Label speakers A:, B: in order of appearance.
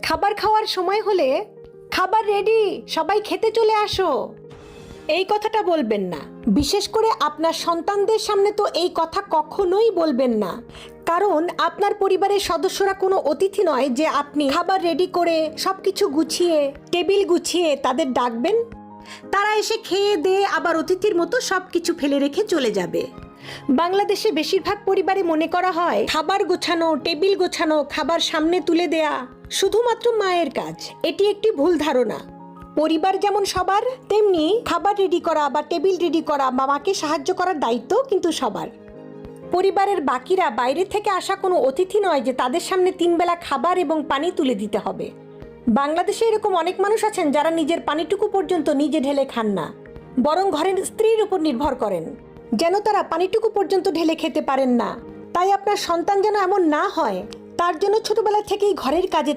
A: খাবার খাওয়ার সময় হলে খাবার রেডি, সবাই খেতে চলে আসো, এই কথাটা বলবেন না। বিশেষ করে আপনার সন্তানদের সামনে তো এই কথা কখনোই বলবেন না, কারণ আপনার পরিবারের সদস্যরা কোনো অতিথি নয় যে আপনি খাবার রেডি করে সবকিছু গুছিয়ে টেবিল গুছিয়ে তাদের ডাকবেন, তারা এসে খেয়ে দিয়ে আবার অতিথির মতো সবকিছু ফেলে রেখে চলে যাবে। বাংলাদেশে বেশিরভাগ পরিবারে মনে করা হয় খাবার গোছানো, টেবিল গোছানো, খাবার সামনে তুলে দেয়া শুধুমাত্র মায়ের কাজ। এটি একটি ভুল ধারণা। পরিবার যেমন সবার, তেমনি খাবার রেডি করা বা টেবিল রেডি করা বা মাকে সাহায্য করার দায়িত্ব কিন্তু সবার। পরিবারের বাকিরা বাইরে থেকে আসা কোনো অতিথি নয় যে তাদের সামনে 3 বেলা খাবার এবং পানি তুলে দিতে হবে। বাংলাদেশে এরকম অনেক মানুষ আছেন যারা নিজের পানিটুকু পর্যন্ত নিজে ঢেলে খান না, বরং ঘরের স্ত্রীর উপর নির্ভর করেন যেন তারা পানিটুকু পর্যন্ত ঢেলে খেতে পারেন না। তাই আপনার সন্তান যেন এমন না হয়, তার জন্য ছোটবেলা থেকেই ঘরের কাজে